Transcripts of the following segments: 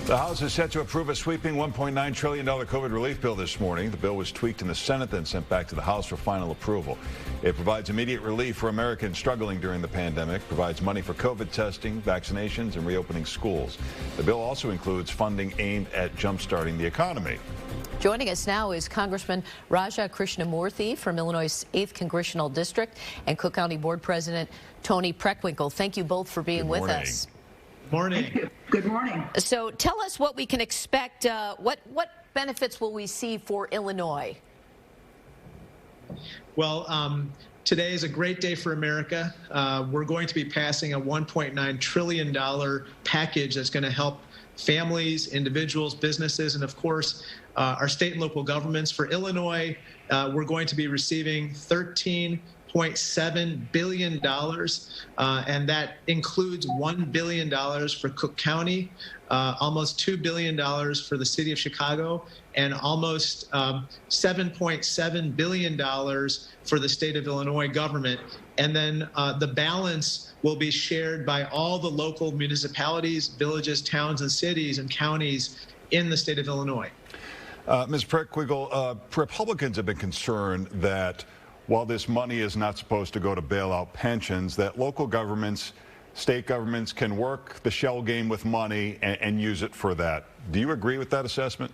The House is set to approve a sweeping $1.9 trillion COVID relief bill this morning. The bill was tweaked in the Senate, then sent back to the House for final approval. It provides immediate relief for Americans struggling during the pandemic, provides money for COVID testing, vaccinations, and reopening schools. The bill also includes funding aimed at jumpstarting the economy. Joining us now is Congressman Krishnamoorthi from Illinois' 8th Congressional District and Cook County Board President Tony Preckwinkle. Thank you both for being with us. Morning. Good morning. So tell us what we can expect. What benefits will we see for Illinois? Well, today is a great day for America. We're going to be passing a $1.9 trillion package that's going to help families, individuals, businesses, and of course, our state and local governments. For Illinois, we're going to be receiving $13.7 billion, and that includes $1 billion for Cook County, almost $2 billion for the city of Chicago, and almost $7.7 billion for the state of Illinois government. And then the balance will be shared by all the local municipalities, villages, towns, and cities and counties in the state of Illinois. Ms. Preckwinkle, Republicans have been concerned that while this money is not supposed to go to bail out pensions, that local governments, state governments can work the shell game with money and use it for that. Do you agree with that assessment?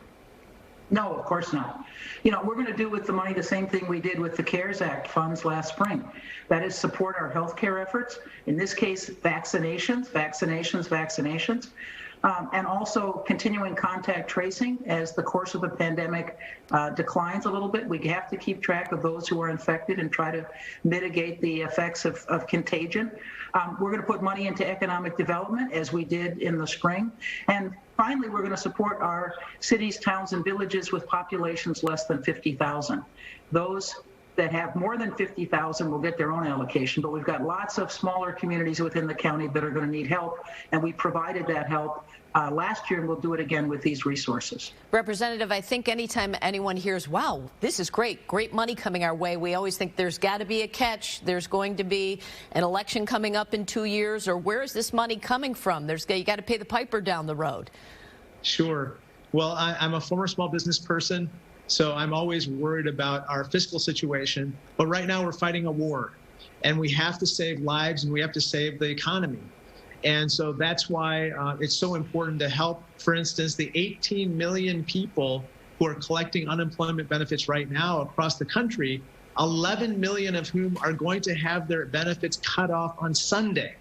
No, of course not. You know, we're going to do with the money the same thing we did with the CARES Act funds last spring. That is support our healthcare efforts. In this case, vaccinations, and also continuing contact tracing as the course of the pandemic declines a little bit. We have to keep track of those who are infected and try to mitigate the effects of contagion. We're going to put money into economic development as we did in the spring. And finally, we're going to support our cities, towns, and villages with populations less than 50,000. Those that have more than 50,000 will get their own allocation, but we've got lots of smaller communities within the county that are going to need help, and we provided that help last year, and we'll do it again with these resources. Representative, I think anytime anyone hears, wow, this is great money coming our way, we always think there's got to be a catch. There's going to be an election coming up in 2 years, or where is this money coming from? You got to pay the piper down the road. Sure. Well, I'm a former small business person, so I'm always worried about our fiscal situation. But right now we're fighting a war, and we have to save lives and we have to save the economy. And so that's why it's so important to help, for instance, the 18 million people who are collecting unemployment benefits right now across the country, 11 million of whom are going to have their benefits cut off on Sunday,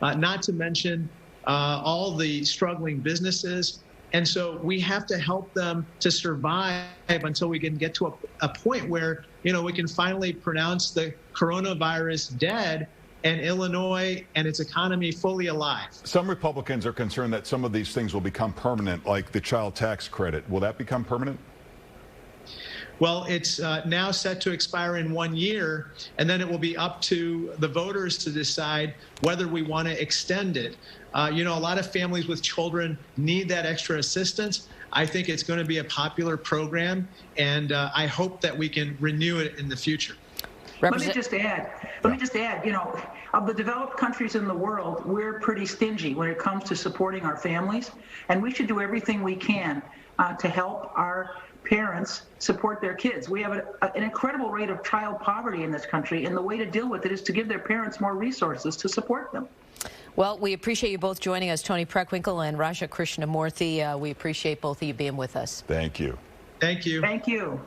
not to mention all the struggling businesses. And so we have to help them to survive until we can get to a point where, you know, we can finally pronounce the coronavirus dead and Illinois and its economy fully alive. Some Republicans are concerned that some of these things will become permanent, like the child tax credit. Will that become permanent? Well, it's now set to expire in 1 year, and then it will be up to the voters to decide whether we want to extend it. You know, a lot of families with children need that extra assistance. I think it's going to be a popular program, and I hope that we can renew it in the future. Let me just add, you know, of the developed countries in the world, we're pretty stingy when it comes to supporting our families, and we should do everything we can to help our parents support their kids. We have an incredible rate of child poverty in this country, and the way to deal with it is to give their parents more resources to support them. Well, we appreciate you both joining us, Tony Preckwinkle and Krishnamurthy. We appreciate both of you being with us. Thank you. Thank you. Thank you.